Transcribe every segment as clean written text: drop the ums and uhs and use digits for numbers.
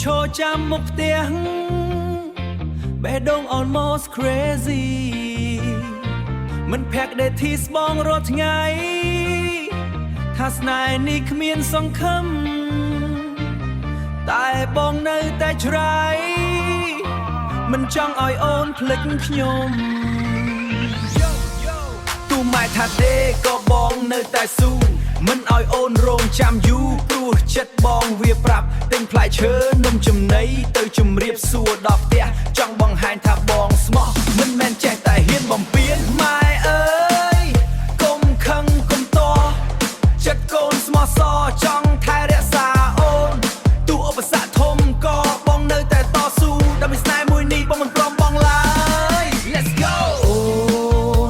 ឈរចាំមុខផ្ទះបេះដូង almost crazy មិនភ័ក្រដេធីស្បងរាល់ថ្ងៃថាស្នេហ៍នេះគ្មានសង្ឃឹមតែបងនៅតែច្រៃមិនចង់ឲ្យអូនភ្លេចខ្ញុំទូម៉ែថាទេក៏បងនៅតែស៊ូមិនឲ្យអូនរងចាំយូរព្រោះចិត្តបងវាប្រាប់ទិញផ្លែឈើនំចំណីទៅជម្រាបសួរដល់ផ្ទះចង់បង្ហាញថាបងស្មោះមិនមែនចេះតែហ៊ានបំពេញម៉ែអើយកុំខឹងកុំតចិត្តកូនស្មោះសរចង់ថែរក្សាអូនទោះឧបសគ្គធំក៏បងនៅតែតស៊ូដើម្បីស្នេហ៍មួយនេះបងមិនព្រមបងឡើយ Let's go អូ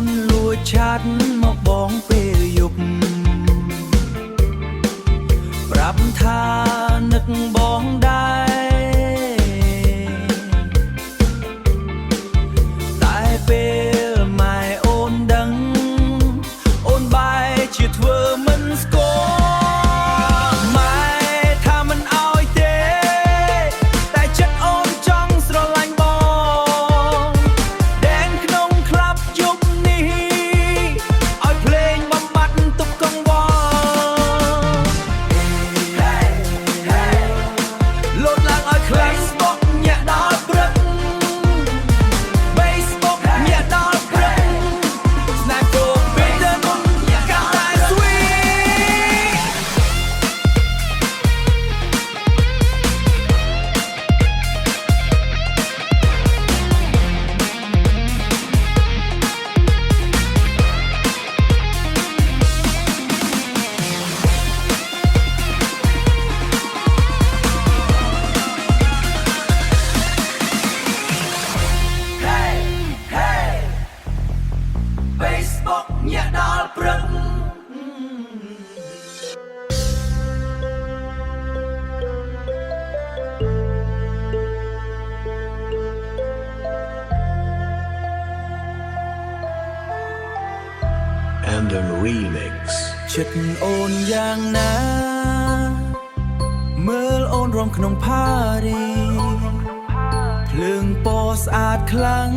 នលួចឆាត់មកបងពេលយប់ប្រាប់ថានឹកបងដែរតែពេលម៉ែអូនដឹងអូនបែរជាធ្វើមិនស្គាល់ម៉ែថាមិនអោយទេតែចិត្តអូនចង់ស្រឡាញ់បងដែនក្នុងក្លាប់យប់នេះឲ្យភ្លេងបំបត្តិទុកកង្វល់លោតឡើងឲ្យខ្លាំង Facebook ញាក់ដល់ព្រឹក Facebook ញាក់ដល់ព្រឹក Snapchat ពេលទៅមុនកាន់តែ sweet Hey hey Facebook ញាក់ដល់ព្រឹក and then remix ចិត្តអូនយ៉ាងណាមើលអូនរំក្នុងផារីភ្លើងពណ៌ស្អាតខ្លាំង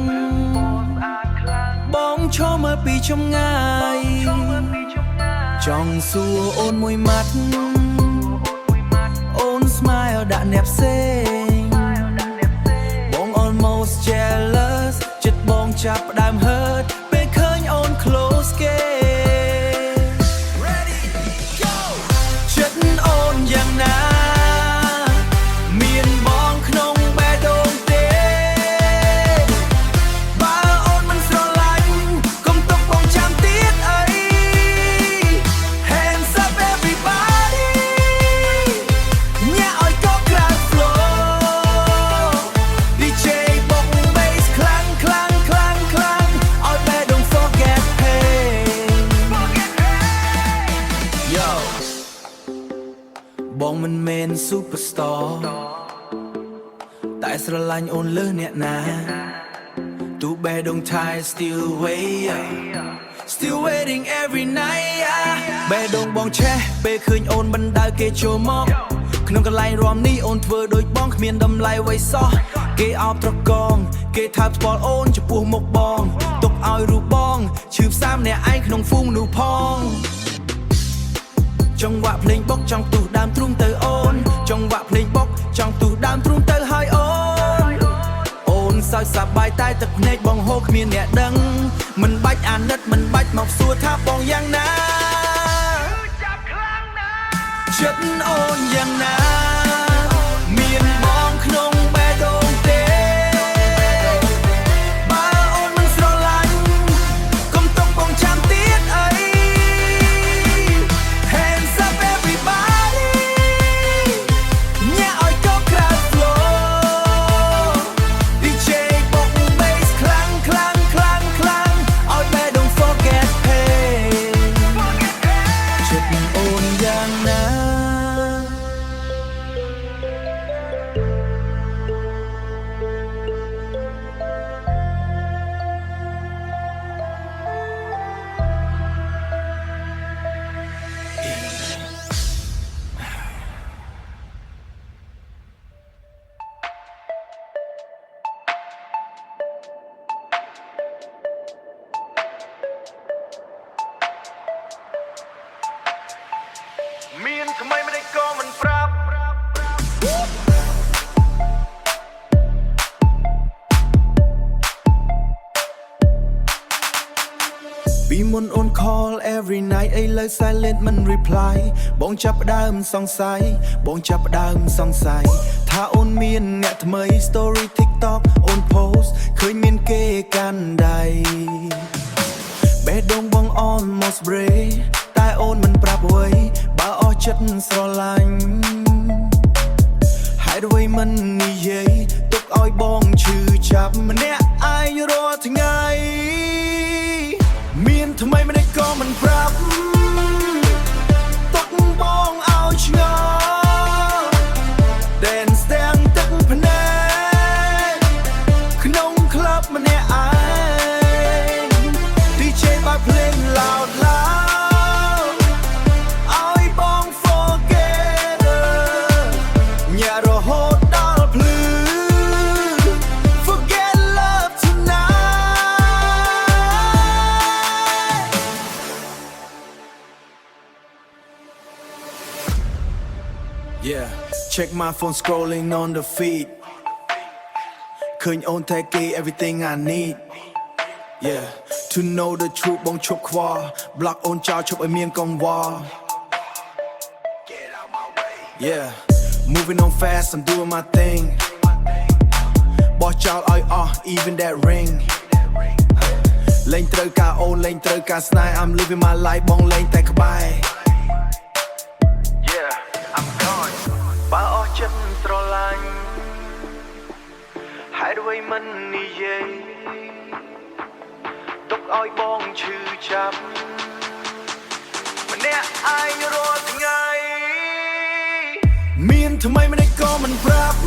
បងឈរមើលពីចម្ងាយចង់សួរអូនមួយម៉ាត់អូន smile ដាក់អ្នកផ្សេងបង almost jealous ចិត្តបងចាប់ផ្ដើម hurt ពេលឃើញអូន close គេ Ready go ចិត្តអូនយ៉ាងណាមានបងក្នុងបេះដូងទេបើអូនមិនស្រឡាញ់កុំទុកបងចាំទៀតអី Hands up everybody ញាក់ឲ្យកោក្រៅ floor DJ បុក bass ខ្លាំងខ្លាំងខ្លាំងខ្លាំងឲ្យបេះដូង forget pain Yo បងមិនមែន superstar តែស្រឡាញ់អូនលើសអ្នកណាទូបេះដូង Thai still waiting every night បេះដូងបងឆេះពេលឃើញអូនបណ្ដៅគេចូលមកក្នុងកន្លែងរាំនេះអូនធ្វើដូចបងគ្មានតម្លៃអ្វីសោះគេអោបត្រកងគេថើបស្គាល់អូនចំពោះមុខបងទុកឲ្យរូបបងឈឺផ្សាម្នាក់ឯងក្នុងហ្វូងនោះផងចង្វាក់ភ្លេងបុកចង់ទុះដើមទ្រូងទៅអូនចង្វាក់ភ្លេងបុកចង់ទុះដើមទ្រូងទៅហើយអូនសើចសប្បាយតែទឹកភ្នែកបងហូរគ្មានអ្នកដឹងមិនបាច់អាណិតមិនបាច់មកសួរថាបងយ៉ាងណាចិត្តអូនយ៉ាងណាមានបងក្នុងបេះដូងទេបើអូនមិនស្រឡាញ់កុំទុកបងចាំទៀតអី Hands up everybody ញាក់ឲ្យកោក្រៅ floor DJ បុក bass ខ្លាំងខ្លាំងខ្លាំងខ្លាំងឲ្យបេះដូង forget pain ចិត្តអូនយ៉ាងណា ពីមុនអូន call every night ឥឡូវ silent មិន reply បងចាប់ផ្ដើមសង្ស័យថាអូនមានអ្នកថ្មី story TikTok អូន post ឃើញមានគេកាន់ដៃបេះដូងបង almost break តែអូនមិនប្រាប់អ្វីបើអស់ចិត្តស្រឡាញ់ហេតុអ្វីមិននិយាយទុកឲ្យបងឈឺចាប់ម្នាក់អាយរាល់ថ្ងៃមានថ្មីម្នាក់ក៏មិនប្រាប់ទុកបងឲ្យឆ្ងល់តែនស្ទាំងទឹកភ្នែកក្នុងក្លឹបម្នាក់ឯង DJ បើកភ្លេង loud ឲ្យបង forget ញ៉ារហូតដល់ភ្លឺ forget love tonight Yeah check my phone scrolling on the feed ឃើញអូន tag everything I need Yeah to know the truth បងឈប់ខ្វល់ block អូនចោលឈប់ឲ្យមានកង្វល់ Yeah moving on fast I'm doing my thing បោះចោលឲ្យអស់ even that ring លែងត្រូវការអូនលែងត្រូវការស្នេហ៍ I'm living my life បងលែងតែក្បែរ Yeah I'm gone បើអស់ចិត្តស្រឡាញ់ហេតុអ្វីមិននិយាយទុកឲ្យបងឈឺចាប់ម្នាក់អាយរាល់ថ្ងៃមានថ្មីម្នាក់ក៏មិនប្រាប់